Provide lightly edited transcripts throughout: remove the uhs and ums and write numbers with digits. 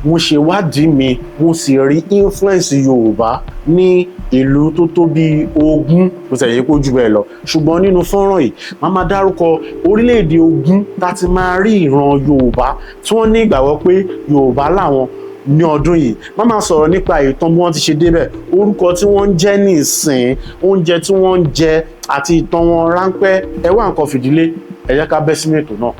mo ṣe wádìí mi mo sì rí influence Yorùbá ní ìlú tó tó bí 20 kò sì yẹ kó jù bẹ́ẹ̀ lọ ṣùgbọ́n nínú fọ́nrán yìí máa dárúkọ orílẹ̀-èdè 20 láti máa rí ìran Yorùbá tí wọ́n ní ìgbàgbọ́ pé Yorùbá làwọn ní ọdún yìí máa sọ̀rọ̀ nípa ìtàn bí wọ́n ti ṣe débẹ̀ orúkọ tí wọ́n ń jẹ́ ní ìsìn oúnjẹ tí wọ́n ń jẹ àti ìtàn wọn ráńpẹ́ ẹ wá nǹkan fìdílé ẹ jẹ́ ká bẹ́ sínú ètò náà.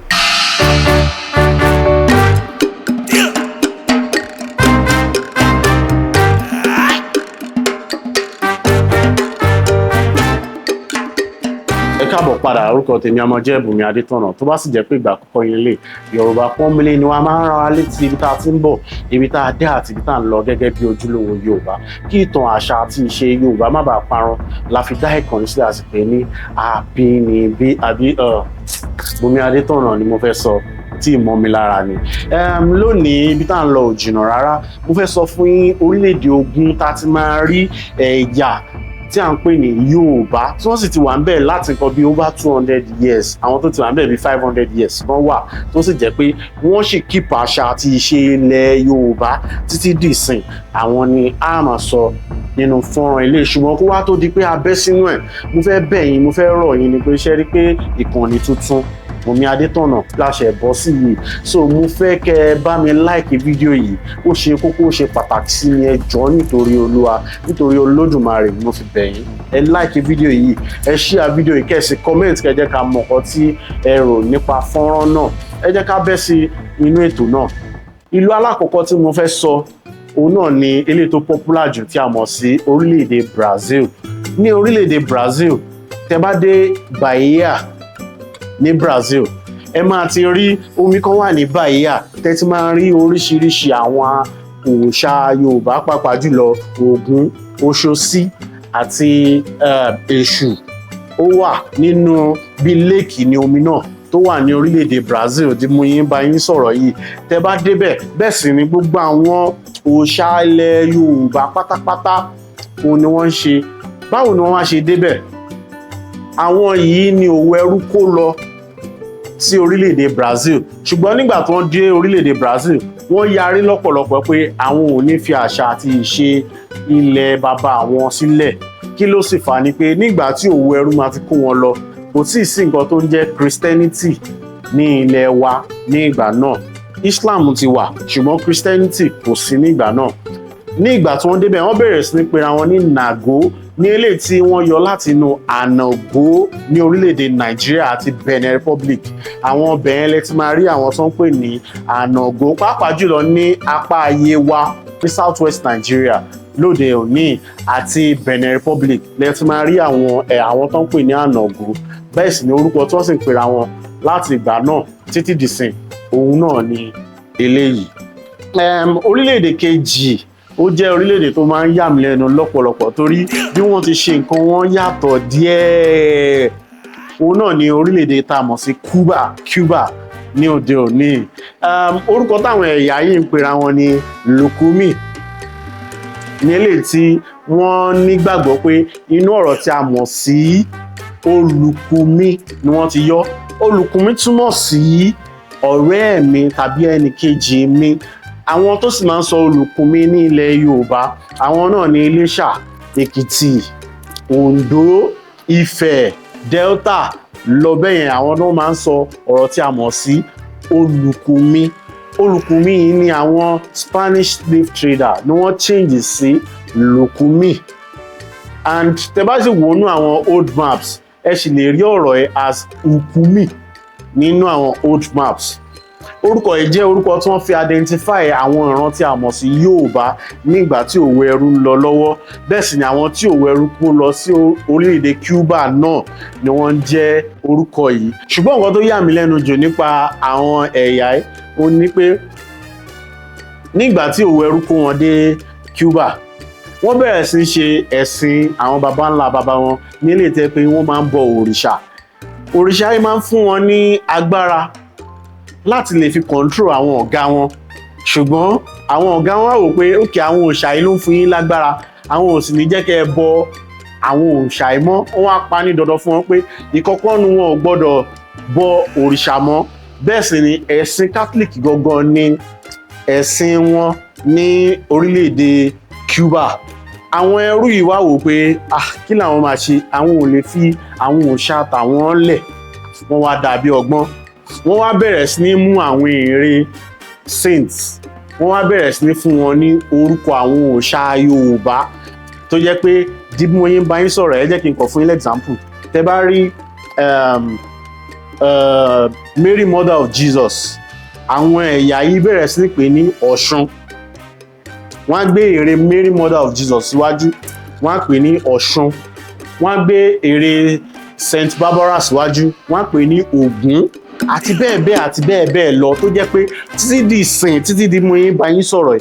káàbọ̀ padà orúkọ tèmi ọmọ jẹ́ Bunmi Adetona tó bá sì jẹ́ pé ìgbà àkọ́kọ́ yẹn lè Yorùbá pọ́nbélé ni wọ́n máa ń rán wa létí ibi tá a ti ń bọ̀ ibi tá a dé àti ibi tá a ń lọ gẹ́gẹ́ bí ojúlówó Yorùbá kí ìtàn àṣà àti ìṣe Yorùbá má bàa parun la fi dá ìkànnì sílẹ̀ àti pé ní àbínibí àbí Bunmi Adetona ni mo fẹ́ sọ tí ìmọ̀ mi lára ni lónìí ibi tá à ń lọ ò jìnnà rárá mo fẹ́ sọ fún yín orílẹ̀-èdè 20 tá a ti máa rí ẹ̀yà tí à ń pè ní Yorùbá tí wọ́n sì ti wà ń bẹ̀ láti nǹkan bí over 200 years àwọn tó ti wà ń bẹ̀ bí 500 years kan wà tó sì jẹ́ pé wọ́n sì keep àṣà àti ìṣe ilẹ̀ Yorùbá títí dìsìn àwọn ni a máa sọ nínú fọ́nrán ilé ṣùgbọ́n kó wá tó di pé a bẹ́ sínú ẹ̀ mo fẹ́ bẹ̀ yín mo fẹ́ rọ̀ yín ni pé ṣe rí pé ìkànnì tuntun Bunmi Adetona láṣẹ bọ́ sí yìí so mo fẹ́ kẹ́ ẹ bá mi like fídíò yìí ó ṣe kókó ó ṣe pàtàkì sí mi ẹ jọ̀ọ́ nítorí Olúwa nítorí Olódùmarè mo fi bẹ̀ yín ẹ like fídíò yìí ẹ share fídíò yìí kẹ́ ẹ sì comment kẹ́ ẹ jẹ́ ká mọ̀ nǹkan tí ẹ rò nípa fọ́nrán náà ẹ jẹ́ ká bẹ́ sí inú ètò náà. Ìlú alákọ̀ọ́kọ́ tí mo fẹ́ sọ òun náà ni eléyìí tó popular jù tí a mọ̀ sí orílẹ̀-èdè Brazil. Ní orílẹ̀-èdè Brazil tẹ́ bá dé Bahia ní Brazil ẹ máa ti rí omi kan wà ní Bahia tẹ́ ti máa rí oríṣiríṣi àwọn òòṣà Yorùbá pàápàá jùlọ Ògún Òṣòṣì àti Èṣù ó wà nínú bí léèkì ní omi náà tó wà ní orílẹ̀-èdè Brazil tí mo yín bá yín sọ̀rọ̀ yìí tẹ́ bá débẹ̀ bẹ́ẹ̀ sì ni gbogbo àwọn òòṣà ilẹ̀ Yorùbá pátápátá òun ni wọ́n ń ṣe báwo ni wọ́n wá ṣe débẹ̀ àwọn yìí ni òwò ẹrú kó lọ sí orílẹ̀-èdè Brazil ṣùgbọ́n nígbà tí wọ́n dé orílẹ̀-èdè Brazil wọ́n yarí lọ́pọ̀lọpọ̀ pé àwọn ò ní fi àṣà àti ìṣe ilẹ̀ bàbá àwọn sílẹ̀ kí ló sì fà ní pé nígbà tí òwò ẹrú máa fi kó wọn lọ kò tí ì sí nǹkan tó ń jẹ́ Christianity ní ilẹ̀ wa ní ìgbà náà Islam ti wà ṣùgbọ́n Christianity kò sí ní ìgbà náà ní ìgbà tí wọ́n débẹ̀ wọ́n bẹ̀rẹ̀ sí ní pera wọn ní Nago ní eléyìí tí wọ́n yọ láti inú Anago ní orílẹ̀-èdè Nigeria àti Benin Republic àwọn Benin lẹ ti máa rí àwọn tó ń pè ní Anago pàápàá jùlọ ní apá Yewa ní South West Nigeria lóde òní àti Benin Republic lẹ ti máa rí àwọn tó ń pè ní Anago bẹ́ẹ̀ sì ni orúkọ tí wọ́n sì ń pera wọn láti ìgbà náà títí dìsìn òun náà ni eléyìí. Orílẹ̀-èdè kejì ó jẹ́ orílẹ̀-èdè tó máa ń yà mí lẹ́nu lọ́pọ̀lọpọ̀ torí bí wọ́n ti ṣe nǹkan wọn yàtọ̀ díẹ̀ òun náà ni orílẹ̀-èdè tá a mọ̀ sí Cuba ní òde òní orúkọ táwọn ẹ̀yà yìí ń pera wọn ní Lukumi ní eléyìí tí wọ́n nígbàgbọ́ pé inú ọ̀rọ̀ tí a mọ̀ sí Olukumi ni wọ́n ti yọ Olukumi túmọ̀ sí ọ̀rẹ́ mi tàbí ẹnì kejì mi àwọn tó sì máa ń sọ Olùkùnmi ní ilẹ̀ Yorùbá àwọn náà ní Iléṣà Èkìtì Oǹdó Ifẹ̀ Delta lọ bẹ́yẹn àwọn náà máa ń sọ ọ̀rọ̀ tí a mọ̀ sí Olùkùnmi Olùkùnmi yìí ni àwọn Spanish slave trader ni wọ́n change sí Lukumi and tẹ́ bá sì wọnú àwọn old maps ẹ sì lè rí ọ̀rọ̀ ẹ as Lukumi nínú àwọn old maps orúkọ yìí jẹ́ orúkọ tí wọ́n fi identify àwọn ìran tí a mọ̀ sí Yorùbá nígbà tí òwò ẹrú ń lọ lọ́wọ́ bẹ́ẹ̀ sì ni àwọn tí òwò ẹrú kó lọ sí orílẹ̀-èdè Cuba náà ni wọ́n ń jẹ́ orúkọ yìí ṣùgbọ́n nǹkan tó yà mí lẹ́nu jù nípa àwọn ẹ̀yà yìí ó ní pé nígbà tí òwò ẹrú kó wọn dé Cuba wọ́n bẹ̀rẹ̀ sí ṣe ẹ̀sìn àwọn baba ńlá baba wọn nílé tẹ́ pé wọ́n máa ń bọ òrìṣà yìí máa ń fún wọn ní agbára láti lè fi control àwọn ọ̀gá wọn ṣùgbọ́n àwọn ọ̀gá wọn wá wò pé òkè àwọn òòṣà yìí ló ń fún yín lágbára àwọn ò sì ní jẹ́ kẹ́ ẹ bọ àwọn òòṣà yìí mọ́ wọ́n á pa ní dandan fún wọn pé ìkọ̀kọ̀ nu wọn ò gbọ́dọ̀ bọ òrìṣà mọ́ bẹ́ẹ̀ sì ni ẹ̀sìn Catholic gangan ni ẹ̀sìn wọn ní orílẹ̀-èdè Cuba. Àwọn ẹrú yìí wá wò pé kí làwọn máa ṣe, àwọn ò lè fi àwọn òòṣà tàwọn lẹ̀, wọ́n wá dàbí ọgbọ́n, wọ́n wá bẹ̀rẹ̀ sí ní mú àwọn ère saints, wọ́n wá bẹ̀rẹ̀ sí ní fún wọn ní orúkọ àwọn òòṣà Yorùbá tó jẹ́ pé bí mo yín bá yín sọ̀rọ̀ ẹ jẹ́ kí n kọ fún yín example. Tẹ́ bá rí Mary Mother of Jesus, àwọn ẹ̀yà yìí bẹ̀rẹ̀ sí ní pè ní Ọ̀ṣun. Wọ́n á gbé ère Mary Mother of Jesus síwájú, wọ́n á pè ní Ọ̀ṣun. Wọ́n á gbé ère Saint Barbara síwájú, wọ́n á pè ní Ògún, àti bẹ́ẹ̀ bẹ́ẹ̀ àti bẹ́ẹ̀ bẹ́ẹ̀ lọ, tó jẹ́ pé títí di ìsìn, títí di mo yín bá yín sọ̀rọ̀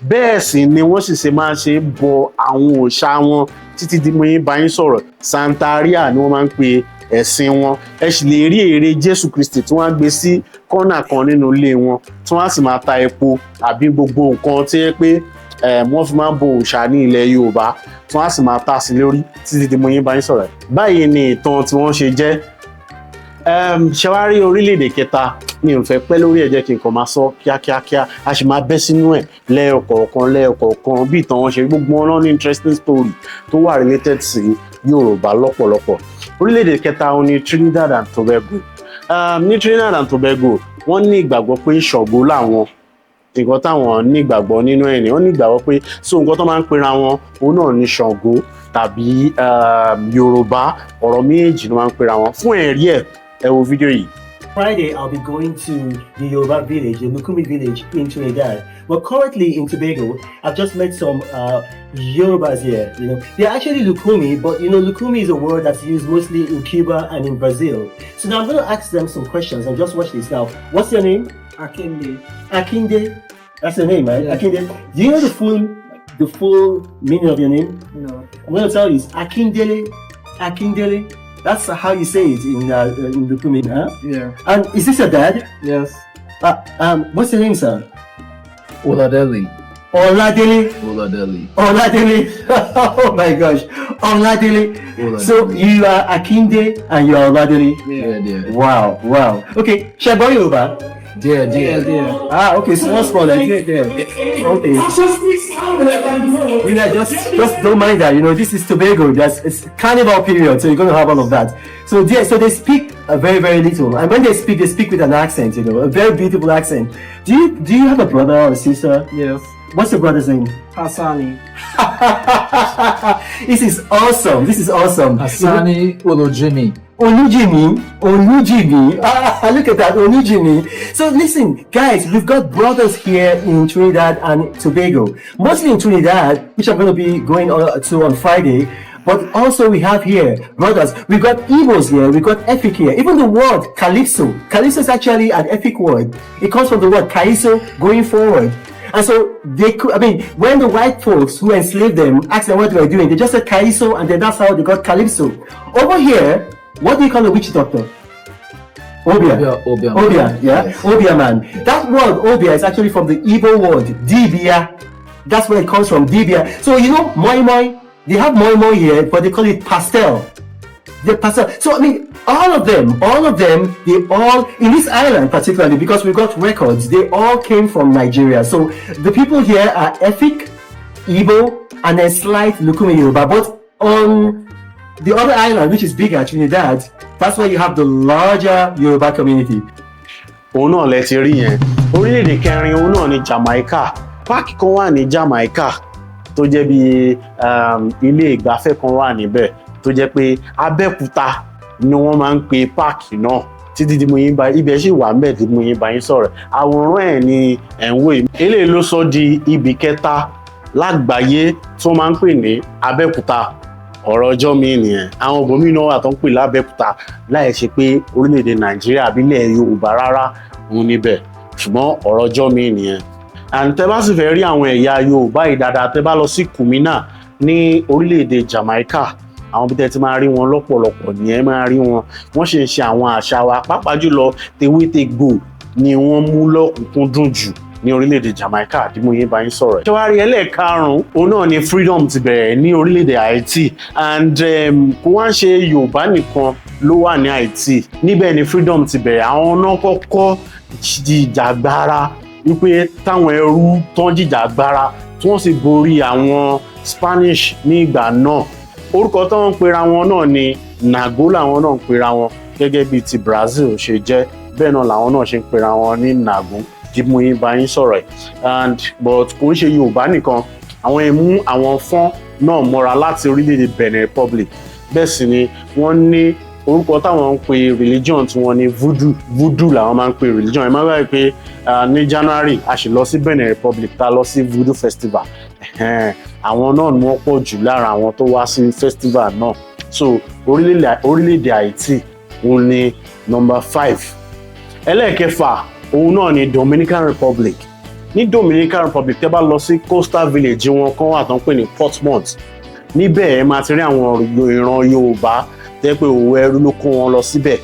bẹ́ẹ̀ sì ni wọ́n sì ṣe máa ṣe bọ àwọn òòṣà wọn títí di mo yín bá yín sọ̀rọ̀. Santaria ni wọ́n máa ń pe ẹ̀sìn wọn. Ẹ sì lè rí ère Jésù Kristi tí wọ́n á gbé sí kọ́nà kan nínú ilé wọn, tí wọ́n á sì máa ta epo àbí gbogbo nǹkan tí yẹ pé wọ́n fi máa ń bọ òòṣà ní ilẹ̀ Yorùbá, tí wọ́n á sì máa ta sí lórí títí di mo yín bá yín sọ̀rọ̀. Báyìí ni ìtàn tí wọ́n ṣe jẹ́. Ṣé wàá rí orílẹ̀-èdè kẹta, mi ò fẹ́ pẹ́ lórí ẹ̀, jẹ́ kí n kàn máa sọ kíákíákíá, a sì máa bẹ́ sínú ẹ̀ lẹ́ẹ̀kọ̀ọ̀kan bí ìtàn wọn ṣe. Gbogbo wọn náà ní interesting story tó wà related sí Yorùbá lọ́pọ̀lọpọ̀. Orílẹ̀-èdè kẹta wọn ni Trinidad and Tobago. Ní Trinidad and Tobago wọ́n ní ìgbàgbọ́ pé Ṣàngó làwọn, nǹkan táwọn ní ìgbàgbọ́ nínú ẹ̀ ni wọ́n ní ìgbàgbọ́ pé nǹkan tó máa ń pera wọn òun náà ní Ṣàngó tàbí Yorùbá, ọ̀rọ̀ méjì ló máa ń pera wọn. Fún ẹ̀rí ẹ̀, ẹ wo fídíò yìí. Friday, I'll be going to the Yoruba village, the Lukumi village in Trinidad. But currently in Tobago, I've just met some Yorubas here. They're actually Lukumi, but Lukumi is a word that's used mostly in Cuba and in Brazil. So now I'm going to ask them some questions and just watch this now. What's your name? Akinde. Akinde? That's your name, right? Yeah. Akinde. Do you know the full meaning of your name? No. I'm going to tell you, it's Akindele. Akindele. That's how you say it in Lukumi, huh? Yeah. And is this your dad? Yes. What's your name, sir? Oladele. Oladele. Oladele. Oladele. Oh my gosh. Oladele. So you are Akinde and you are Oladele. Yeah. Wow. Okay. Shall I borrow Yoruba? Yeah. Okay, small. Okay. Just don't mind that. This is Tobago. It's carnival period, so you're going to have all of that. So they speak very, very little, and when they speak with an accent. A very beautiful accent. Do you have a brother or a sister? Yes. What's your brother's name? Hassani. This is awesome. Hassani Olojimi. Onujimi. Look at that, Onujimi. So listen, guys, we've got brothers here in Trinidad and Tobago. Mostly in Trinidad, which I'm going to be going to on Friday. But also we have here brothers. We've got Igbos here. We've got Efik here. Even the word Calypso. Calypso is actually an Efik word. It comes from the word Kaiso, going forward. And so when the white folks who enslaved them asked them what they were doing, they just said Kaiso, and then that's how they got Calypso. Over here, what do you call a witch doctor? Obia, yeah? Yes. Obia man. That word Obia is actually from the Igbo word Dibia. That's where it comes from, Dibia. So moi moi, they have moi moi here, but they call it pastel. The pastel. So all of them, they all, in this island particularly, because we've got records, they all came from Nigeria. So the people here are Efik, Igbo, and then slight Lukumi Yoruba. But on the other island, which is bigger, Trinidad, that's where you have the larger Yoruba community. Òun náà lẹ ti rí yẹn. Orílẹ̀-èdè kẹrin òun náà ni Jamaica. Páàkì kan wà ní Jamaica tó jẹ́ bí ilé ìgbafẹ́ kan wà níbẹ̀ tó jẹ́ pé Abẹ́òkúta ni wọ́n máa ń pe páàkì náà. Títí di mo yín bá ibẹ̀ sì wà ńbẹ̀ tí mo yín bá yín sọ̀rọ̀. Àwòrán ẹ̀ ni ẹ̀ ń wò yìí. Eléyìí ló sọ di ibi kẹta lágbàáyé tí wọ́n máa ń pè ní Abẹ́òkúta. Ọ̀rọ̀ ọjọ́ mi nìyẹn. Àwọn òbòmí náà wà tó ń pè lábẹ́òkúta láì ṣe pé orílẹ̀-èdè Nàìjíríà àbí ilẹ̀ Yorùbá rárá òun níbẹ̀. Ṣùgbọ́n ọ̀rọ̀ ọjọ́ mi nìyẹn. And tẹ́ bá sì fẹ́ rí àwọn ẹ̀yà Yorùbá yìí dáadáa, tẹ́ bá lọ sí Kumina ní orílẹ̀-èdè Jamaica, àwọn bí tẹ́ ti máa rí wọn lọ́pọ̀lọpọ̀ ni ẹ máa rí wọn. Wọ́n ṣe ń ṣe àwọn àṣà wa, pàápàá jùlọ tewétegbò ni wọ́n mú lọ́kùnkúndùn jù ní orílẹ̀-èdè Jamaica tí mo yín bá yín sọ̀rọ̀. Ṣé wàá rí ẹlẹ́ẹ̀karùn-ún òun náà ni freedom ti bẹ̀rẹ̀ ní orílẹ̀-èdè Haiti, and kò wá ń ṣe Yorùbá nìkan ló wà ní Haiti. Níbẹ̀ ni freedom ti bẹ̀rẹ̀. Àwọn náà kọ́kọ́ jìjàgbara wípé táwọn ẹrú tán jìjàgbara tí wọ́n sì borí àwọn Spanish ní ìgbà náà. Orúkọ tó ń pera wọn náà ni Nago làwọn náà ń pera wọn gẹ́gẹ́ bíi ti Brazil ṣe jẹ́, bẹ́ẹ̀ náà làwọn náà ṣe ń pera wọn ní Nago tí mo yín bá yín sọ̀rọ̀ ẹ̀. But kò ń ṣe Yorùbá nìkan, àwọn ẹ̀mú àwọn fọ́n náà mọ́ra láti orílẹ̀-èdè Benin Republic. Bẹ́ẹ̀ sì ni wọ́n ní orúkọ táwọn ń pe religion tí wọ́n ní voodoo làwọn máa ń pe religion. Ẹ má gbàgbé pé ní January a sì lọ sí Benin Republic tá lọ sí voodoo festival. Àwọn náà ni wọ́n pọ̀ jù lára àwọn tó wá sí festival náà. So orílẹ̀-èdè Haiti òun ni number 5. Ẹlẹ́ẹ̀kẹfà òun náà ni Dominican Republic. Ní Dominican Republic tẹ́ bá lọ sí coastal village wọn kan wà tán pè ní Portsmouth. Níbẹ̀ ẹ máa ti rí àwọn ìran Yorùbá tẹ́ pé òwò ẹrú ló kó wọn lọ síbẹ̀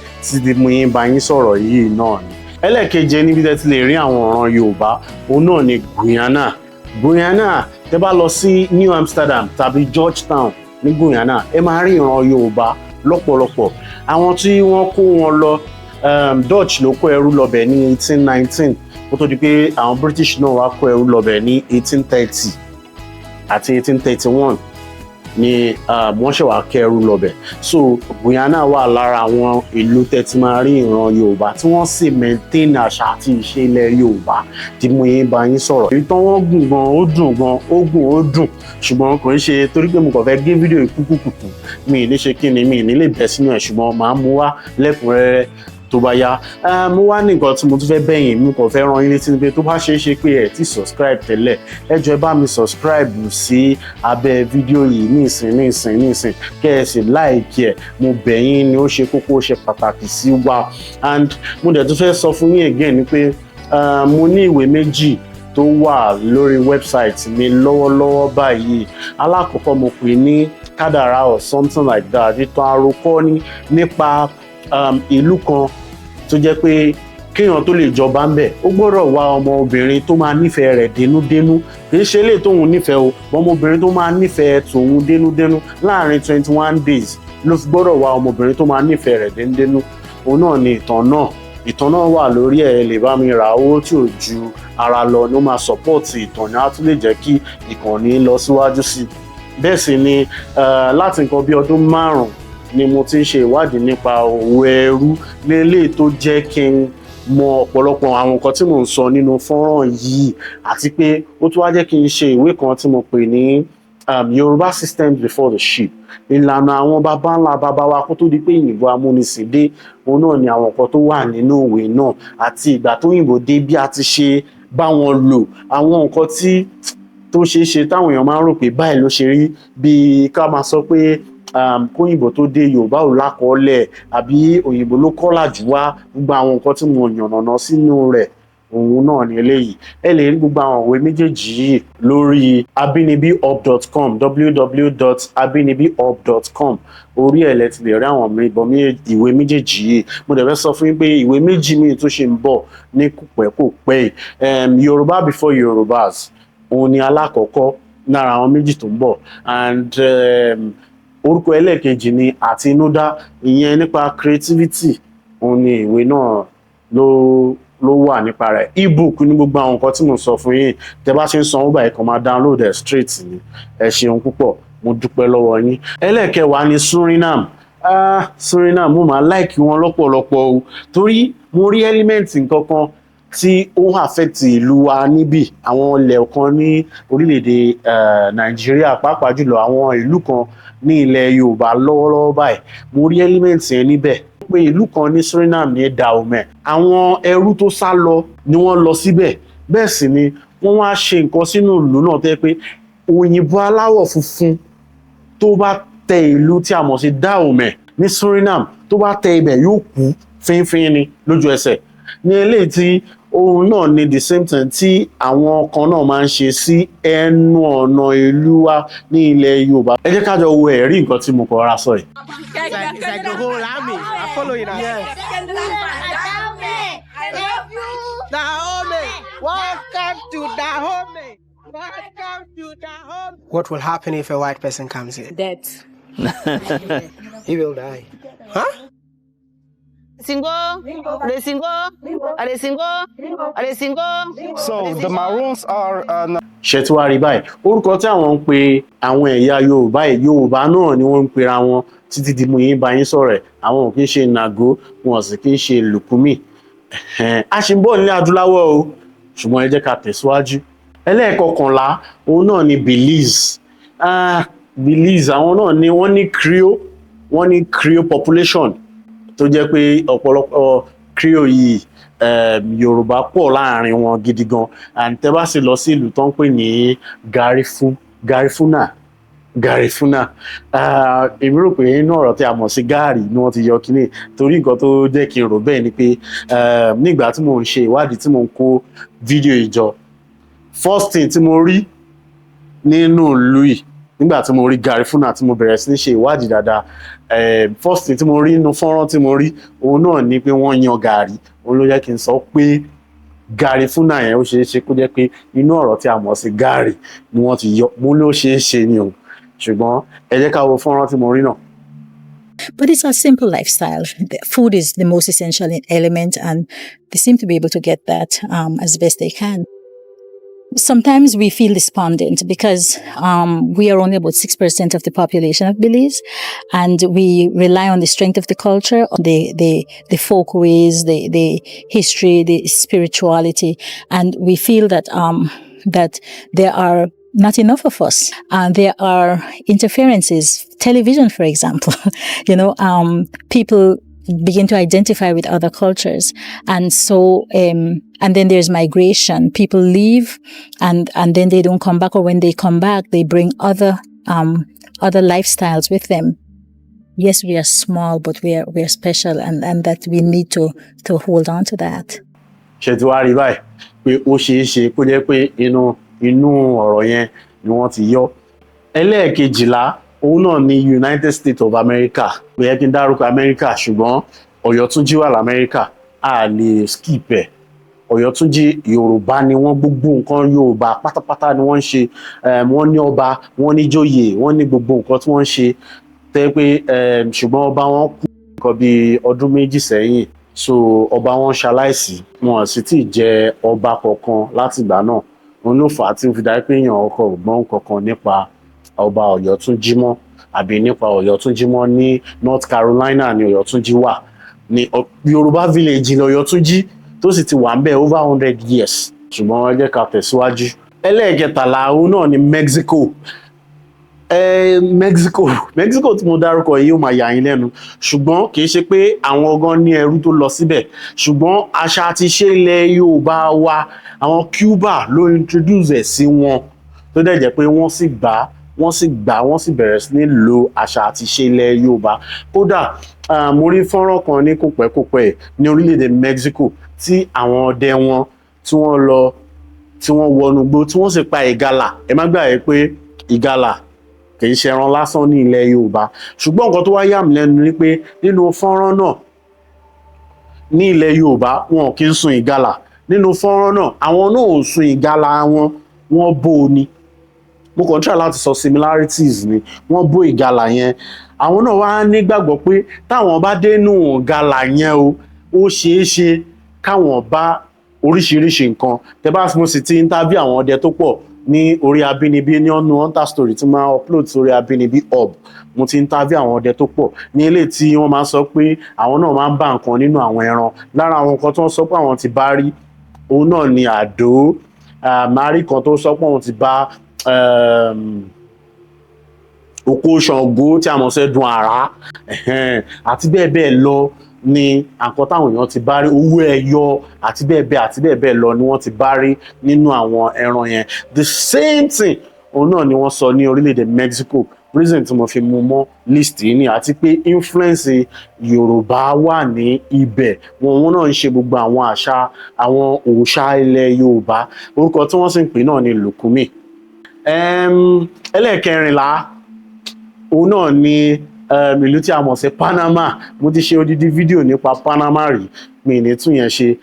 tí mo yín bá yín sọ̀rọ̀ yìí náà ni. Ẹlẹ́ẹ̀keje níbi tẹ́ ti lè rí àwọn ìran Yorùbá òun náà ni Guyana. Guyana tẹ́ bá lọ sí New Amsterdam tàbí Georgetown ní Guyana ẹ máa rí ìran Yorùbá lọ́pọ̀lọpọ̀. Àwọn tí wọ́n kó wọn lọ Dutch ló kó ẹrú lọbẹ̀ ní 1819 kó tó di pé àwọn British náà wá kó ẹrú lọbẹ̀ ní 1830 àti 1831 ni wọ́n ṣe wá kẹrù lọ́bẹ̀. So Guyana wà lára àwọn ìlú tẹ́tí máa rí ìran Yorùbá tí wọ́n sì maintain àṣà àti ìṣe ilẹ̀ Yorùbá tí mo yín bá yín sọ̀rọ̀. Ìtàn wọn gùn gan, ó dùn gan, ó gùn ó dùn, ṣùgbọ́n kò ń ṣe torí pé mo kàn fẹ́ gé fídíò ìkúkúkùkù mi ì ní ṣe kí ni mi ì ní lè bẹ́ sínú ẹ̀, ṣùgbọ́n màá mú wá lẹ́kùnrẹ́rẹ́ tó bá yá. Mo wá ní nǹkan tí mo tún fẹ́ bẹ̀yìn mo kàn fẹ́ rán yín létí pé tó bá ṣeé ṣe pé ẹ ti subscribe tẹ́lẹ̀ ẹ jọ̀ọ́ ẹ bá mi subscribe sí abẹ́ fídíò yìí nísìn kẹ́ ẹ sì like ẹ̀, mo bẹ̀ yín ni ó ṣe kókó ó ṣe pàtàkì sí wa. And mo dẹ̀ tún fẹ́ sọ fún yín again ni pé mo ní ìwé méjì tó wà lórí website mi lọ́wọ́lọ́wọ́ báyìí. Alákọ̀ọ́kọ́ mo pè ní Kádàrá or something like that, ìtàn àròkọ ní nípa ìlú kan tó jẹ́ pé kéèyàn tó lè jọba ń bẹ̀ ó gbọ́dọ̀ wá ọmọbìnrin tó máa nífẹ̀ẹ́ rẹ̀ dénúdénú. Kì í ṣe eléyìí tóun nífẹ̀ẹ́ o, ọmọbìnrin tó máa nífẹ̀ẹ́ tòun dénúdénú láàrin 21 days ló fi gbọ́dọ̀ wá ọmọbìnrin tó máa nífẹ̀ẹ́ rẹ̀ dénúdénú. Òun náà ni ìtàn náà wà lórí ẹ̀, lè bá mi rà owó tí ò ju ara lọ ni ó máa support ìtàn ni á tún lè jẹ́ kí ìkànnì lọ síwájú sí i. Bẹ́ẹ̀ sì ni láti nǹkan bí ọdún 5 ni mo ti ń ṣe ìwádìí nípa òwò ẹrú lélẹ̀ tó jẹ́ kí n mọ ọ̀pọ̀lọpọ̀ àwọn nǹkan tí mò ń sọ nínú fọ́nrán yìí, àti pé ó tún wá jẹ́ kí n ṣe ìwé kan tí mo pè ní Yoruba systems before the ship. Ìlànà àwọn baba ńlá baba wa kó tó di pé òyìnbó amúnisìn dé, òun náà ni àwọn nǹkan tó wà nínú ìwé náà, àti ìgbà tó òyìnbó dé bí a ti ṣe bá wọn lò àwọn nǹkan tí tó ṣeé ṣe táwọn èèyàn máa ń rò pé báyìí ló ṣe rí, bíi ká máa sọ pé kóyìnbó tó dé Yorùbá ò lákọọ́lẹ̀ àbí òyìnbó ló kọ́làjú wá. Gbogbo àwọn nǹkan tí mo yànnàná sínú rẹ̀ òun náà ni eléyìí. Ẹ lè rí gbogbo àwọn ìwé méjèèjì yìí lórí abinibiup.com www.abinibiup.com. Orí ẹ̀ lẹ ti lè rí àwọn ìwé méjèèjì yìí. Mo dẹ̀ fẹ́ sọ fún yín pé ìwé méjì míì tó ṣe ń bọ̀ ní kòpẹ́kòpẹ́ yìí. Yoruba before Yorubas òun ni alákọ̀ọ́kọ́ lára àwọn méjì tó ń bọ̀, and orúkọ ẹlẹ́ẹ̀kejì ni àtinúdá, ìyẹn nípa creativity. Òun ni ìwé náà ló wà nípa rẹ̀. Ebook ní gbogbo àwọn nǹkan tí mo sọ fún yín, tẹ́ bá ṣe ń sanwó báyìí kan máa download ẹ̀ straight ni. Ẹ ṣeun púpọ̀, mo dúpẹ́ lọ́wọ́ yín. Ẹlẹ́ẹ̀kẹwàá ni Suriname. Suriname mo máa like wọn lọ́pọ̀lọpọ̀ o, torí mo rí element nǹkan kan tí ó affect ìlú wa níbí, àwọn ilẹ̀ kan ní orílẹ̀-èdè Nàìjíríà, pàápàá jùlọ àwọn ìlú kan ní ilẹ̀ Yorùbá lọ́wọ́lọ́wọ́ báyìí. Mo rí element yẹn níbẹ̀ pé ìlú kan ní Suriname ní Dahomey, àwọn ẹrú tó sá lọ ni wọ́n lọ síbẹ̀. Bẹ́ẹ̀ sì ni wọ́n wá ṣe nǹkan sínú ìlú náà tẹ́ pé òyìnbó aláwọ̀ funfun tó bá tẹ ìlú tí a mọ̀ sí Dahomey ní Suriname, tó bá tẹ ibẹ̀ yóò kú fínfín ni lójú ẹsẹ̀. Ní eléyìí tí òun náà ni the same thing tí àwọn kan náà máa ń ṣe sí ẹnu ọ̀nà ìlú wa ní ilẹ̀ Yorùbá. Ẹ jẹ́ ká jọ wo ẹ̀rí nǹkan tí mo kọ ra sọ yìí. It's like the whole army. I follow you now. Yes. Dahomey. Welcome to Dahomey. Welcome to Dahomey. What will happen if a white person comes here? Death. He will die. Huh? So the Maroons are ṣe tí wàá rí báyìí orúkọ tí àwọn ń pe àwọn ẹ̀yà Yorùbá yìí Yorùbá náà ni wọ́n ń pera wọn títí di mo yín bá yín sọ̀rọ̀ ẹ̀ àwọn ò kí ń ṣe Nago wọn sì kí ń ṣe Lukumi a ṣì ń bọ̀ nílẹ̀ adúláwọ̀ o ṣùgbọ́n ẹ jẹ́ ká tẹ̀síwájú ẹlẹ́ẹ̀kọkànlá òun náà ni Belize Belize àwọn náà ni wọ́n ní Krio population tó jẹ́ pé ọ̀pọ̀lọpọ̀ Krio yìí Yorùbá pọ̀ láàrin wọn gidi gan and tẹ́ bá sì lọ sí ìlú tó ń pè ní Garifuna èmi rò pé inú ọ̀rọ̀ tí a mọ̀ sí gaari ni wọ́n ti yọ kíní torí nǹkan tó jẹ́ kí n rò bẹ́ẹ̀ ni pé nígbà tí mo ń ṣe ìwádìí tí mo ń kó fídíò ìjọ first thing tí mo rí nínú ìlú yìí nígbà tí mo rí Garifuna tí mo bẹ̀rẹ̀ sí ní ṣe ìwádìí dáadáa first thing tí mo rí nínú fọ́nrán tí mo rí òun náà ni pé wọ́n yan gàrí òun ló jẹ́ kí n sọ pé Garifuna yẹn ó ṣeé ṣe kó jẹ́ pé inú ọ̀rọ̀ tí a mọ̀ sí gàrí ni wọ́n ti yọ mo ló ṣeé ṣe ni o ṣùgbọ́n ẹ jẹ́ ká wo fọ́nrán tí mo rí náà. But it's a simple lifestyle. The food is the most essential element, and they seem to be able to get that as best they can. Sometimes we feel despondent because we are only about 6% of the population of Belize, and we rely on the strength of the culture, on the folkways, the history, the spirituality, and we feel that that there are not enough of us. There are interferences. Television, for example, people begin to identify with other cultures. And so, and then there's migration. People leave and then they don't come back, or when they come back, they bring other lifestyles with them. Yes, we are small, but we are special, and that we need to hold on to that. ṣe tí wàá rí báyìí pé ó ṣeé ṣe kó jẹ́ pé inú ọ̀rọ̀ yẹn ni wọ́n ti yọ. ẹlẹ́ẹ̀kejìlá òun náà ni United States of America kò yẹ kí n dárúkọ America ṣùgbọ́n Ọ̀yọ́túnjí wà lamẹ́ríkà a lè skip ẹ̀. Ọ̀yọ́túnjí Yorùbá ni wọ́n gbogbo nǹkan Yorùbá pátápátá ni wọ́n ń ṣe wọ́n ní ọba wọ́n ní jóyè wọ́n ní gbogbo nǹkan tí wọ́n ń ṣe tẹ́ pé ṣùgbọ́n ọba wọn kú nǹkan bíi ọdún méjì sẹ́yìn so ọba wọn ṣaláìsí wọn sì tí ì jẹ ọba kankan láti ìgbà náà òun ló fà á tí ó fi dájú pé èèyàn ọkọ ògbọ́n kankan nípa ọba Ọ̀yọ́túnjí mọ́ àbí nípa Ọ̀yọ́túnjí mọ́ ní North Carolina ni Ọ̀yọ́túnjí wà ní Yorùbá village ní Ọ̀yọ́túnjí tó sì ti wà ń bẹ̀ over 100 years ṣùgbọ́n ẹ jẹ́ ká tẹ̀síwájú. ẹlẹ́ẹ̀kẹtàlá òun náà ni Mexico Mexico tí mo dárúkọ yìí ó máa yà yín lẹ́nu ṣùgbọ́n kì í ṣe pé àwọn ọgán ní ẹrú tó lọ síbẹ̀ ṣùgbọ́n àṣà àti ìṣe ilẹ̀ Yorùbá wa àwọn Cuba ló introduce ẹ̀ sí wọn tó dẹ̀ jẹ́ pé wọ́n sì bẹ̀rẹ̀ sí ní lo àṣà àti ìṣe ilẹ̀ Yorùbá kódà mo rí fọ́nrán kan ní kòpẹ́kòpẹ́ ní orílẹ̀-èdè Mexico tí àwọn ọdẹ wọn tí wọ́n wọnú gbó tí wọ́n sì pa ìgalà ẹ má gbàgbé pé ìgalà kì í ṣe ẹran lásán ní ilẹ̀ Yorùbá ṣùgbọ́n nǹkan tó wá yà mí lẹ́nu ni pé nínú fọ́nrán náà ní ilẹ̀ Yorùbá wọn kì í sun ìgalà nínú fọ́nrán náà àwọn náà ò sun ìgalà wọ́n bó o ni mo kàn try láti sọ similarities ni wọ́n bó ìgalà yẹn àwọn náà wá nígbàgbọ́ pé táwọn bá dénú ìgalà yẹn ó ṣeé ṣe káwọn bá oríṣiríṣi nǹkan tẹ́ bá mo sì ti interview àwọn ọdẹ tó pọ̀ ní orí Abínibí ní ọ̀nà hunter story tí máa upload sórí Abínibí hub mo ti interview àwọn ọdẹ tó pọ̀ ní ilé tí wọ́n máa sọ pé àwọn náà máa ń bá nǹkan nínú àwọn ẹran lára àwọn nǹkan tó ń sọ pé àwọn ti bá rí òun náà ni àdó màrí kan tó sọ pé àwọn ti bá òkú Ṣàngó tí a mọ̀ sí dun àrá àti bẹ́ẹ̀ bẹ́ẹ̀ lọ ni nǹkan táwọn èèyàn ti bá rí owó ẹyọ àti bẹ́ẹ̀ bẹ́ẹ̀ lọ ni wọ́n ti bá rí nínú àwọn ẹran yẹn the same thing òun náà ni wọ́n sọ ní orílẹ̀-èdè Mexico reason tí mo fi mú mọ́ list yìí ni àti pé influence Yorùbá wà ní ibẹ̀ wọn náà ń ṣe gbogbo àwọn àṣà àwọn òòṣà ilẹ̀ Yorùbá orúkọ tí wọ́n sì ń pè náà ni Lukumi. ẹlẹ́ẹ̀kẹrìnlá òun náà ni ìlú tí a mọ̀ sí Panama mo ti ṣe odidi fídíò nípa Panama rí mi ní tún yẹn ṣe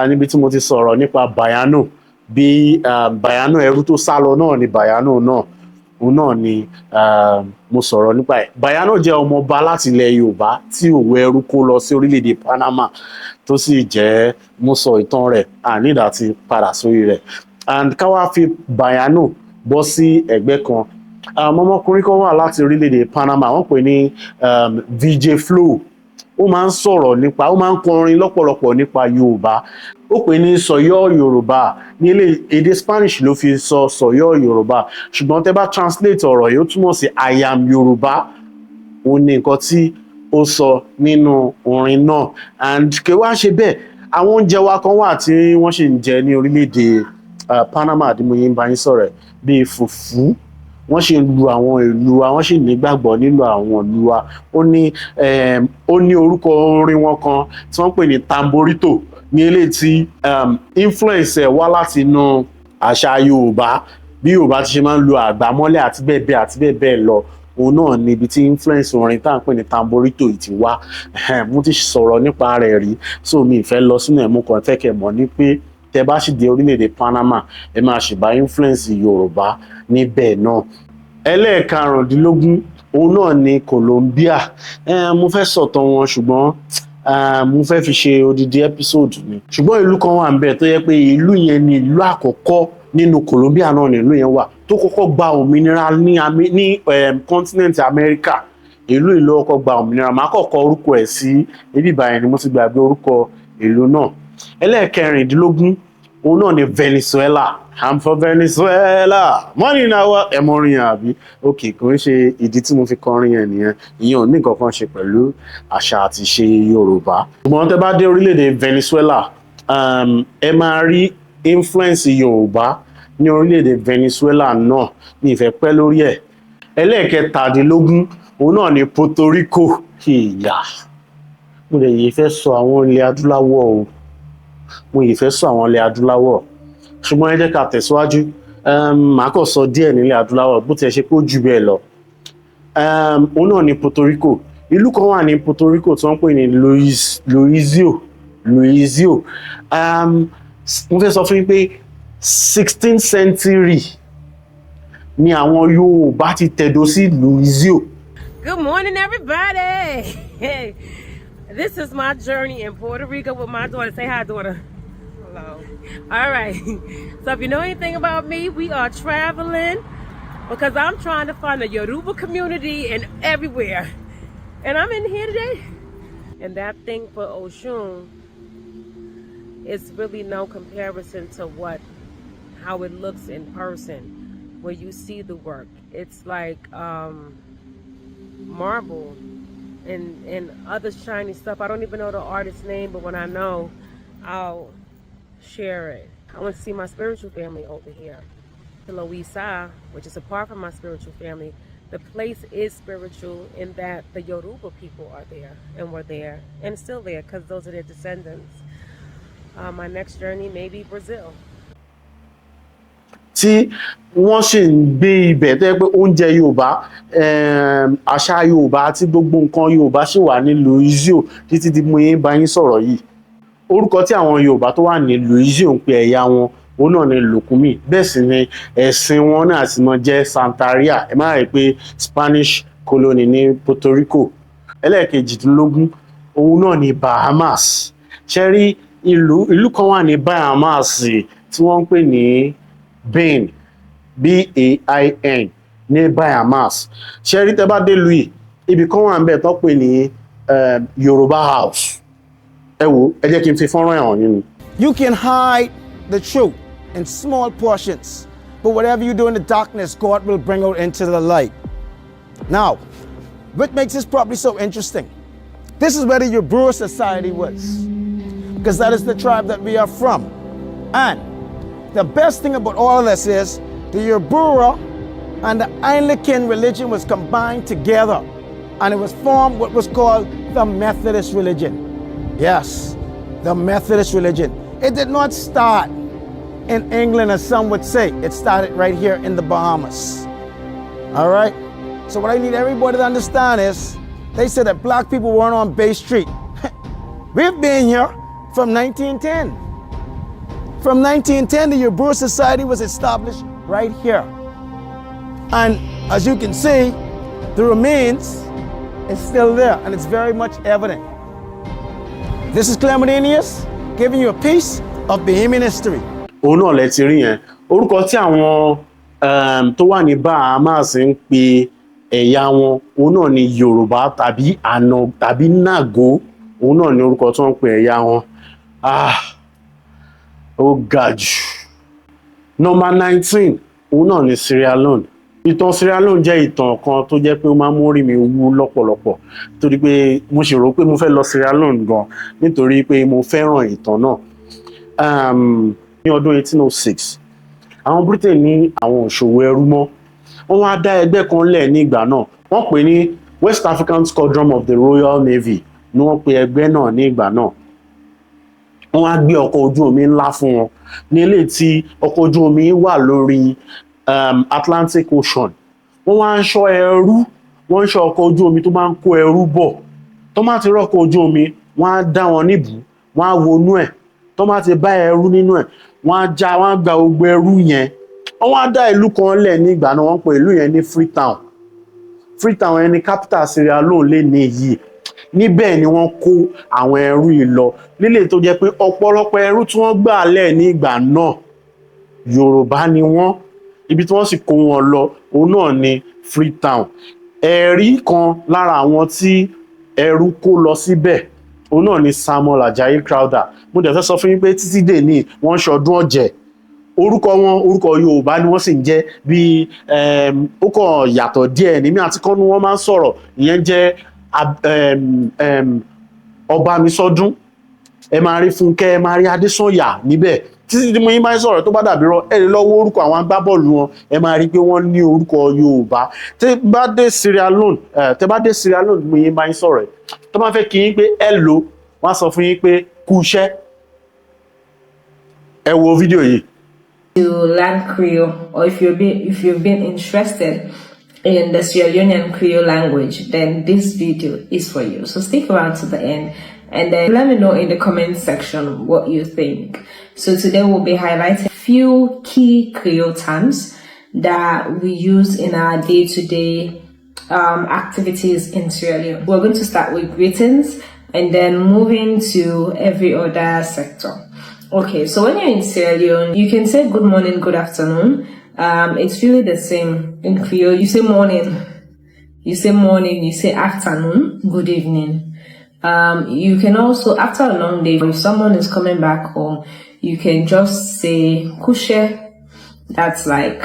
níbi tí mo ti sọ̀rọ̀ nípa Bayano bí Bayano ẹrú tó sá lọ náà ni Bayano náà òun náà ni mo sọ̀rọ̀ nípa ẹ̀. Bayano jẹ́ ọmọọba láti ilẹ̀ Yorùbá tí ó wọ ẹrú kó lọ sí orílẹ̀-èdè Panama tó sì jẹ́ mo sọ ìtàn rẹ̀ ànídà ti padà sórí rẹ̀. And ká wá fi Bayano bọ́ sí ẹ̀gbẹ́ kan. Ọmọkùnrin kan wà láti orílẹ̀-èdè Panama, wọ́n pè ní VJ Flow. Ó máa ń sọ̀rọ̀ nípa, ó máa ń kọrin lọ́pọ̀lọpọ̀ nípa Yorùbá. Ó pè ní sọ̀yọ́ Yorùbá, ní èdè Spanish ló fi sọ sọ̀yọ́ Yorùbá, ṣùgbọ́n tẹ́ bá translate ọ̀rọ̀ yìí ó túmọ̀ sí I am Yorùbá. Ó ní nǹkan tí ó sọ nínú orin náà. And kí wá ṣe bẹ́ẹ̀, àwọn oúnjẹ wa kan wà tí wọ́n ṣì ń jẹ ní orílẹ̀-èdè Panama tí mo yín bá yín sọ̀rọ̀ bíi fùfú. Wọ́n ṣì ń lu àwọn ìlú wa, wọ́n ṣì nígbàgbọ́ nínú àwọn ìlú wa. Ó ní orúkọ orin wọn kan tí wọ́n pè ní tamborito, ní eléyìí tí influence ẹ̀ wá láti inú àṣà Yorùbá, bí Yorùbá ti ṣe máa ń lu àgbámọ́lẹ̀ àti bẹ́ẹ̀ bẹ́ẹ̀ lọ. Òun náà ni ibi tí influence orin tá à ń pè ní tamborito yìí ti wá. Mo ti sọ̀rọ̀ nípa rẹ̀ rí, so mi ì fẹ́ lọ sínú ẹ̀, mo kàn fẹ́ kẹ́ mọ̀ ní pé tẹ́ bá sì dé orílẹ̀-èdè Panama ẹ máa ṣì bá influence Yorùbá níbẹ̀ náà. Ẹlẹ́ẹ̀karùndínlógún òun náà ni Colombia. Mo fẹ́ sọ̀tàn wọn ṣùgbọ́n mo fẹ́ fi ṣe odidi episode ni. Ṣùgbọ́n ìlú kan wà níbẹ̀ tó yẹ pé ìlú yẹn ni ìlú àkọ́kọ́ nínú Colombia náà ni ìlú yẹn wà tó kọ́kọ́ gba òmìnira ní continent America. Ìlú ọkọ̀ gba òmìnira, màá kọ́kọ́ orúkọ ẹ̀ sí ibi báyìí ni mo ti gbàgbé orúkọ ìlú náà. Ẹlẹ́ẹ̀kẹrìndínlógún òun náà ni Venezuela. I'm from Venezuela. Money now ẹmọrin àbí. Ok, kò ń ṣe ìdí tí mo fi kọrin yẹn nìyẹn. Ìyẹn ò ní nǹkan kan ṣe pẹ̀lú àṣà àti ṣe Yorùbá. Ṣùgbọ́n tẹ́ bá dé orílẹ̀-èdè Venezuela, ẹ máa rí influence Yorùbá ní orílẹ̀-èdè Venezuela náà. Ní ìfẹ́ pẹ́ lórí ẹ̀. Ẹlẹ́ẹ̀kẹtàdínlógún òun náà ni Puerto Rico. Ìyá. Mo lè yìí fẹ́ sọ àwọn ilẹ̀ adúláwọ̀ o. Ṣùgbọ́n ẹ jẹ́ ká tẹ̀síwájú. Màá kàn sọ díẹ̀ nílẹ̀ adúláwọ̀ bó ti ẹ ṣe pé ó jù bẹ́ẹ̀ lọ. Òun náà ni Puerto Rico. Ìlú kan wà ní Puerto Rico tí wọ́n pè ní Luizio. Mo fẹ́ sọ fún yín pé 16th century ni àwọn Yorùbá ti tẹ̀dó sí Luizio. Good morning, everybody. Hey, this is my journey in Puerto Rico with my daughter. Say hi, daughter. Hello. All right. So if you know anything about me, we are traveling because I'm trying to find a Yoruba community and everywhere. And I'm in here today. And that thing for Oshun is really no comparison to how it looks in person where you see the work. It's like marble and other shiny stuff. I don't even know the artist's name, but when I know, I'll share it. I want to see my spiritual family over here. The Louisa, which is apart from my spiritual family, the place is spiritual in that the Yoruba people are there and were there and still there because those are their descendants. My next journey may be Brazil. Tí wọ́n ṣì ń gbé ibẹ̀ tó yẹ pé oúnjẹ Yorùbá, àṣà Yorùbá àti gbogbo nǹkan Yorùbá ṣì wà ní Luizio títí di mo yín bá yín sọ̀rọ̀ yìí. Orúkọ tí àwọn Yorùbá tó wà ní Luizio ń pe ẹ̀yà wọn, òun náà ni Lukumi. Bẹ́ẹ̀ sì ni ẹ̀sìn wọn náà sì mọ jẹ́ Santeria. Ẹ má rí pé Spanish colony ní Puerto Rico. Ẹlẹ́ẹ̀kejìdínlógún òun náà ni Bahamas. Ṣé rí ìlú kan wà ní Bahamas tí wọ́n ń pè ní Benin, B-A-I-N, ní Bahamas. Ṣé rí tẹ́ bá dé Louis, ibi kan wà níbẹ̀ tó pè ní Yoruba house. Ẹ wò, ẹ jẹ́ kí n fi fọ́nrán hàn yín ni. You can hide the truth in small portions, but whatever you do in the darkness, God will bring out into the light. Now, what makes this property so interesting? This is where the Yoruba society was, because that is the tribe that we are from. And the best thing about all of this is the Yoruba and the Anglican religion was combined together, and it was formed what was called the Methodist religion. Yes, the Methodist religion. It did not start in England, as some would say. It started right here in the Bahamas. All right? So what I need everybody to understand is, they said that black people weren't on Bay Street. We've been here from 1910. From 1910, the Yoruba Society was established right here. And as you can see, the remains is still there, and it's very much evident. This is Clemodenius giving you a piece of Bahamian history. Òun náà lẹ ti rí yẹn. Orúkọ tí àwọn tó wà ní Bahamas ń pe ẹ̀yà wọn, òun náà ni Yorùbá tàbí Anago tàbí Nago. Òun náà ni orúkọ tí wọ́n ń pe ẹ̀yà wọn. Ó ga jù. Number 19, òun náà ni Sierra Leone. Ìtàn Sierra Leone jẹ́ ìtàn kan tó jẹ́ pé ó máa ń mórí mi wú lọ́pọ̀lọpọ̀ torí pé mo sì rò pé mo fẹ́ lọ Sierra Leone gan nítorí pé mo fẹ́ràn ìtàn náà. Ní ọdún 1806, àwọn Britain ní àwọn òṣòwò ẹrú mọ́. Wọ́n wá dá ẹgbẹ́ kan lẹ̀ ní ìgbà náà. Wọ́n pè ní West African Squadron of the Royal Navy ni wọ́n pe ẹgbẹ́ náà ní ìgbà náà. Wọ́n wá gbé ọkọ̀ ojú omi ńlá fún wọn ní ilé tí ọkọ̀ ojú omi wà lórí Atlantic Ocean. Wọ́n wá ń ṣọ́ ẹrú, wọ́n ń ṣọ́ ọkọ̀ ojú omi tó máa ń kó ẹrú bọ̀. Tó máa ti rọ́kọ̀ ojú omi, wọ́n á dá wọn níbù, wọ́n á wọnú ẹ̀. Tó máa ti bá ẹrú nínú ẹ̀, wọ́n á já, wọ́n á gba gbogbo ẹrú yẹn. Wọ́n wá dá ìlú kan lẹ̀ ní ìgbà náà, wọ́n pè ìlú yẹn ní Freetown. Freetown yẹn ni capital Sierra Leone lé ní yìí. Níbẹ̀ ni wọ́n kó àwọn ẹrú yìí lọ. Nílé tó jẹ́ pé ọ̀pọ̀lọpọ̀ ẹrú tí wọ́n gbà lẹ̀ ní ìgbà náà, Yorùbá ni wọ́n. Ibi tí wọ́n sì kó wọn lọ, òun náà ni Freetown. Ẹ̀rí kan lára àwọn tí ẹrú kó lọ síbẹ̀, òun náà ni Samuel Ajayi Crowther. Mo dẹ̀ fẹ́ sọ fún yín pé títí dè ní wọ́n ń ṣọdún ọ̀jẹ̀. Orúkọ wọn, orúkọ Yorùbá ni wọ́n sì ń jẹ́ bí ó kàn yàtọ̀ díẹ̀ ní mi àti kọ́nú wọn máa ń sọ̀rọ̀. Ìyẹn jẹ́ Ọbámisọ́dún. Ẹ máa rí Fúnkẹ́, ẹ máa rí Adésànyà níbẹ̀. Títí tí mo yín bá ń sọ̀rọ̀ tó bá dàbí rọ, ẹ lè lọ wo orúkọ àwọn agbábọ́ọ̀lù wọn, ẹ máa rí pé wọ́n ní orúkọ Yorùbá. Tẹ́ bá dé Sierra Leone mo yín bá ń sọ̀rọ̀. Tó máa fẹ́ kí yín pé hello, wọ́n á sọ fún yín pé kú iṣẹ́. Ẹ wo fídíò yìí. To learn Krio, or if you've been interested in the Sierra Leonean Creole language, then this video is for you. So stick around to the end and then let me know in the comment section what you think. So today we'll be highlighting a few key Creole terms that we use in our day-to-day activities in Sierra Leone. We're going to start with greetings and then move into every other sector. Okay, so when you're in Sierra Leone, you can say good morning, good afternoon. It's really the same in Creole. You say morning, you say afternoon, good evening. You can also, after a long day, if someone is coming back home, you can just say kushe. That's like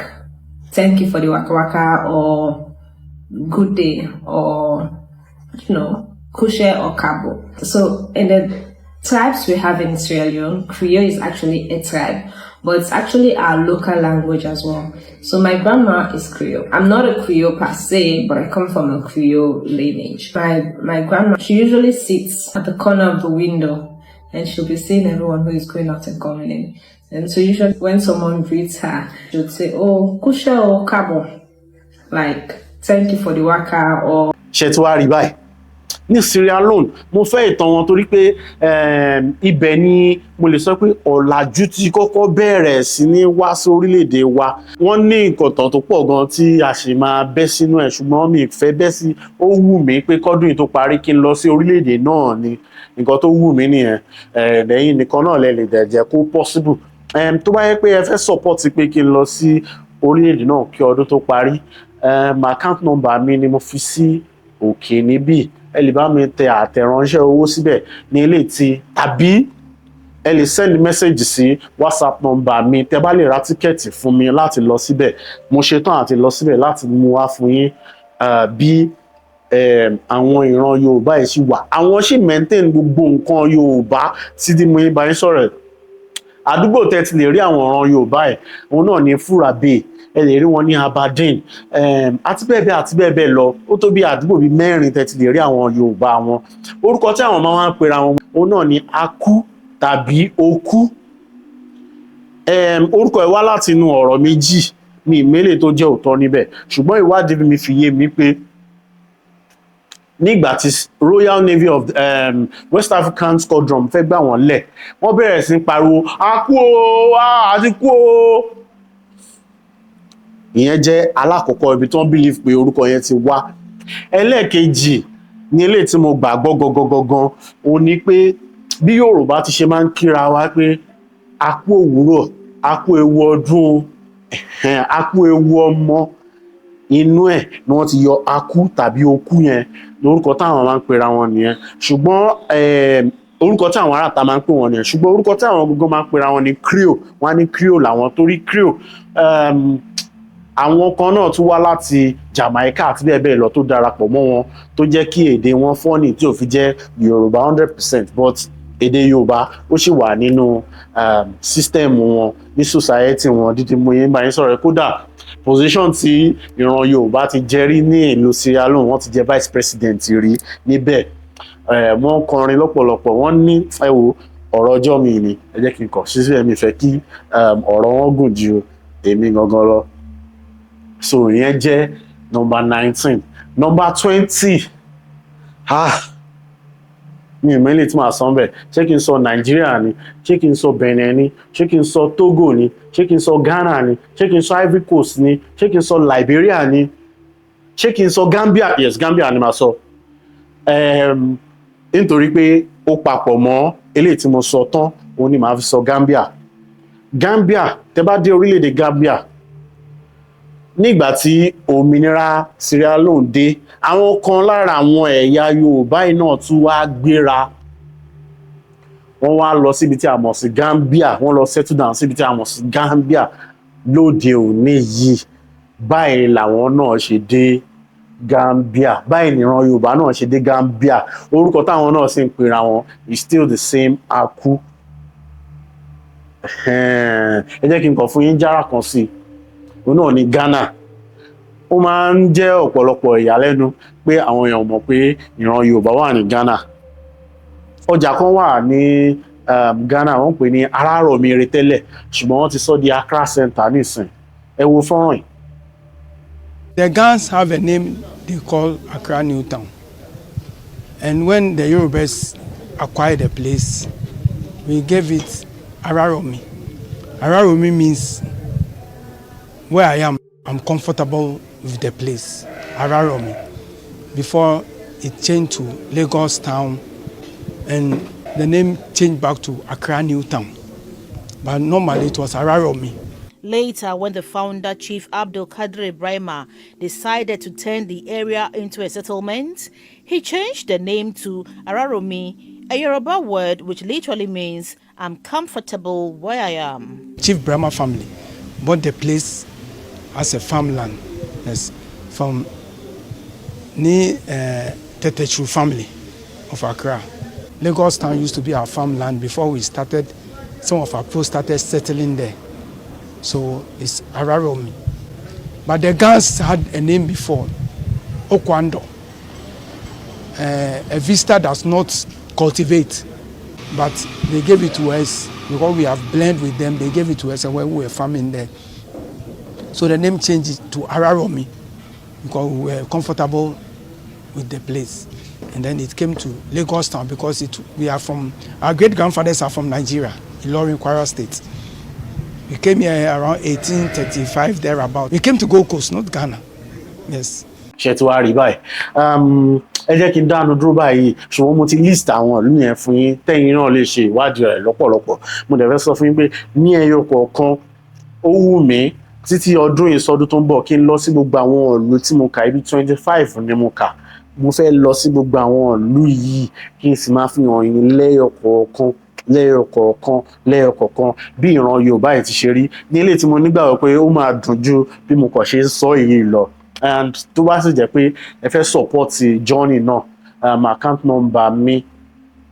thank you for the waka waka, or good day, or kushe or kabo. So in the tribes we have in Sierra Leone, Krio is actually a tribe, but it's actually our local language as well. So my grandma is Krio. I'm not a Krio per se, but I come from a Krio lineage. My grandma, she usually sits at the corner of the window and she'll be seeing everyone who is going out and coming in. And so usually when someone greets her, she would say, oh, kushe or kabo, like thank you for the waka, or Shetwari bye. Ní Sierra Leone, mo fẹ́ ìtàn wọn torí pé ibẹ̀ ni mo lè sọ pé ọ̀làjú tí kọ́kọ́ bẹ̀rẹ̀ sí ní wá sí orílẹ̀-èdè wa. Wọ́n ní nǹkan tó pọ̀ gan tí a sì máa bẹ́ sínú ẹ̀, ṣùgbọ́n mi fẹ́ bẹ́ sí. Ó wù mí pé kọ́dún yìí tó parí kí n lọ sí orílẹ̀-èdè náà ni nǹkan tó wù mí nìyẹn. Lẹ́yìn nìkan náà lẹ lè dẹ̀jẹ̀ kó possible. Tó bá yẹ pé ẹ fẹ́ support pé kí n lọ sí orílẹ̀-èdè náà kí ọdún tó parí, my account number mi ni mo fi sí òkè níbí. Ẹ lè bá mi tẹ àtẹ̀ránṣẹ́ owó síbẹ̀ ní ilé tí, tàbí ẹ lè send message sí WhatsApp number mi. Tẹ́ bá lè ra tíkẹ́ẹ̀tì fún mi láti lọ síbẹ̀, mo ṣetán àti lọ síbẹ̀ láti mú wá fún yín. Bí àwọn ìran Yorùbá yìí ṣì wà, àwọn ṣì maintain gbogbo nǹkan Yorùbá tí mo yín bá yín sọ̀rọ̀. Àdúgbò tẹ́ ti lè rí àwọn ìran Yorùbá yìí, òun náà ní Furabe. Ẹ lè rí wọn ní Aberdeen, àti bẹ́ẹ̀ bẹ́ẹ̀ lọ. Ó tó bí àdúgbò bíi 4 tẹ́ ti lè rí àwọn Yorùbá wọn. Orúkọ tí àwọn máa ń pera wọn, òun náà ni Akú tàbí Okú. Orúkọ ẹ̀ wá láti inú ọ̀rọ̀ méjì, mi ìmẹ́lẹ̀ tó jẹ́ òótọ́ níbẹ̀, ṣùgbọ́n ìwádìí mi fi yé mi pé nígbà tí Royal Navy of West African Squadron fẹ́ gbà wọ́n lẹ̀, wọ́n bẹ̀rẹ̀ sí pariwo Akú o, àti kú o. ìyẹn jẹ́ alákọ̀ọ́kọ́ ibi tí wọ́n believe pé orúkọ yẹn ti wá. Ẹlẹ́ẹ̀kejì ní eléyìí tí mo gbàgbọ́ gangan òun ni pé bí Yorùbá ti ṣe máa ń kíra wa pé a kú òwúrọ̀, a kú ewu ọdún, a kú ewu ọmọ, inú ẹ̀ ni wọ́n ti yọ akú tàbí okú yẹn lórúkọ táwọn máa ń pera wọn nìyẹn. Ṣùgbọ́n orúkọ tí àwọn aráàta máa ń pè wọn nìyẹn, ṣùgbọ́n orúkọ tí àwọn gbogbo máa ń pera wọn ni Krio. Wọ́n á ní Krio làwọn, torí Krio àwọn kan náà tún wá láti Jamaica àti bẹ́ẹ̀ bẹ́ẹ̀ lọ tó darapọ̀ mọ́ wọn tó jẹ́ kí èdè wọn fọ́nì tí ò fi jẹ́ Yorùbá 100%, but èdè Yorùbá ó sì wà nínú system wọn ní society wọn. Dídí mo yẹn bá yín sọ̀rọ̀ kódà position tí ìran Yorùbá ti jẹ́ rí ní ìlú Sierra Leone, wọ́n ti jẹ́ vice president rí níbẹ̀. Wọ́n kọrin lọ́pọ̀lọpọ̀, wọ́n ní ẹ wo ọ̀rọ̀ ọjọ́ mi ni ẹ jẹ́ kí n kọ̀ sísè mi fẹ́ kí ọ̀rọ̀ wọn gùn ju èmi gangan lọ. So ìyẹn jẹ́ number 19. Number 20 mi ò mẹ́lẹ̀ tí màá sọ bẹ́ẹ̀. Ṣé kí n sọ Nigeria ni, ṣé kí n sọ Benin ni, ṣé kí n sọ Togo ni, ṣé kí n sọ Ghana ni, ṣé kí n sọ Ivory Coast ni, ṣé kí n sọ Liberia ni, ṣé kí n sọ Gambia? Yes, Gambia ni màá sọ. Nítorí pé ó papọ̀ mọ́ eléyìí tí mo sọ tán, òun ni màá fi sọ Gambia. Gambia, tẹ́ bá dé orílẹ̀-èdè Gambia nígbà tí òmìnira Sierra Leone dé, àwọn kan lára àwọn ẹ̀yà Yorùbá yìí náà tún wá gbéra, wọ́n wá lọ síbi tí a mọ̀ sí Gambia, wọ́n lọ settle down síbi tí a mọ̀ sí Gambia lóde òní yìí. Báyìí làwọn náà ṣe dé Gambia, báyìí nìran Yorùbá náà ṣe dé Gambia. Orúkọ táwọn náà sì ń pera wọn is still the same, Aku. Ẹ jẹ́ kí n kàn fún yín jára kan sí i, òun náà ní Ghana. Ó máa ń jẹ́ ọ̀pọ̀lọpọ̀ ìyàlẹ́nu pé àwọn èèyàn mọ̀ pé ìran Yorùbá wà ní Ghana. Ọjà kan wà ní Ghana, wọ́n pè ní Arárọ̀mire tẹ́lẹ̀, ṣùgbọ́n wọ́n ti sọ di Accra Center nísìn. Ẹ wo fọ́nrán yìí. The Gans have a name they call Accra New Town. And when the Yorubas acquired the place, we gave it Araromi. Araromi means where I am, I'm comfortable with the place. Araromi. Before it changed to Lagos Town, and the name changed back to Accra New Town. But normally it was Araromi. Later, when the founder, Chief Abdul Qadir Ibrahima, decided to turn the area into a settlement, he changed the name to Araromi, a Yoruba word which literally means I'm comfortable where I am. Chief Brahma family bought the place as a farmland, yes, from the Tetechu family of Accra. Lagos Town used to be our farmland before we started. Some of our people started settling there. So it's Araromi. But the Gans had a name before, Okwando. A visitor does not cultivate, but they gave it to us because we have blended with them. They gave it to us when we were farming there. So the name changed to Araromi because we were comfortable with the place. And then it came to Lagos Town because our great-grandfathers are from Nigeria, Ilorin, Kwara State. We came here around 1835, thereabout. We came to Gold Coast, not Ghana. Yes. Ṣé tí wàá rí báyìí? Ẹ jẹ́ kí n dánu dúró báyìí, ṣùgbọ́n mo ti list àwọn ìlú yẹn fún yín, tẹ́yin náà lè ṣe ìwádìí rẹ̀ lọ́pọ̀lọpọ̀. Mo dẹ̀ fẹ́ sọ fún yín pé ní ẹyọ kọ̀ọ̀kan ó wù mí títí ọdún ìsọdún tó ń bọ̀ kí n lọ sí gbogbo àwọn ìlú tí mo kà, ibi 25 ni mo kà. Mo fẹ́ lọ sí gbogbo àwọn ìlú yìí kí n sì máa fi hàn yín lẹ́yọkọ̀ọ̀kan bí ìran Yorùbá yìí ti ṣe rí ní ilé tí mo nígbàgbọ́ pé ó máa dùn ju bí mo kàn ṣe ń sọ èyí lọ. And tó bá sì jẹ́ pé ẹ fẹ́ support journey náà, account number mi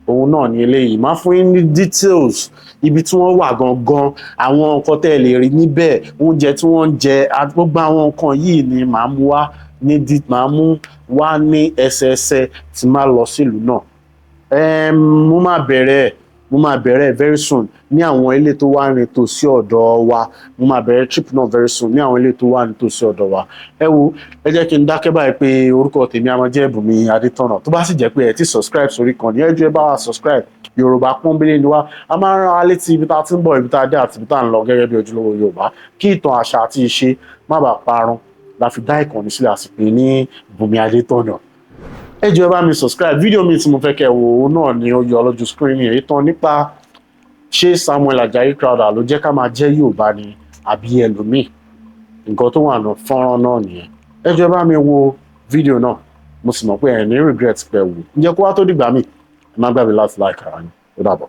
òun náà ní eléyìí. Máa fún yín ní details ibi tí wọ́n wà gangan, àwọn nǹkan tẹ́ ẹ lè rí níbẹ̀, oúnjẹ tí wọ́n ń jẹ, gbogbo àwọn nǹkan yìí ni màá mú wá ní ẹsẹẹsẹ tí máa lọ sílùú náà. Mo máa bẹ̀rẹ̀ mo máa bẹ̀rẹ̀ very soon ní àwọn ilé tó wà ní tòsí ọ̀dọ̀ wa mo máa bẹ̀rẹ̀ trip náà very soon ní àwọn ilé tó wà ní tòsí ọ̀dọ̀ wa ẹ wo ẹ jẹ́ kí n dákẹ́ báyìí pé orúkọ tèmi a máa jẹ́ Bunmi Adetona tó bá sì jẹ́ pé ẹ ti subscribe sórí kan ní ẹ jọ̀ọ́ ẹ bá wa subscribe Yorùbá pọ́nbélé ni wá a máa ń rán wa létí ibi tá a ti ń bọ̀ ibi tá a dé àti ibi tá a ń lọ gẹ́gẹ́ bí ojúlówó Yorùbá kí ìtàn àṣà àti ìṣe má bàa parun la fi dá ìkànnì sílẹ̀ àsìkò ní Bunmi Adetona ẹ jọ̀ọ́ ẹ bá mi subscribe fídíò mi tí mo fẹ́ kẹ́ wò ó náà ni ó yọ lójú screen yẹn ìtàn nípa ṣé Samuel Ajayi Crowther ló jẹ́ ká máa jẹ́ Yorùbá ni àbí ẹlòmíì nǹkan tó wà ní fọ́nrán náà nìyẹn ẹ jọ̀ọ́ ẹ bá mi wo fídíò náà mo sì mọ̀ pé ẹ ní regret pé wò ǹjẹ́ kó wá tó dìgbà míì ẹ má gbàgbé láti like ara yín ó dàbọ̀.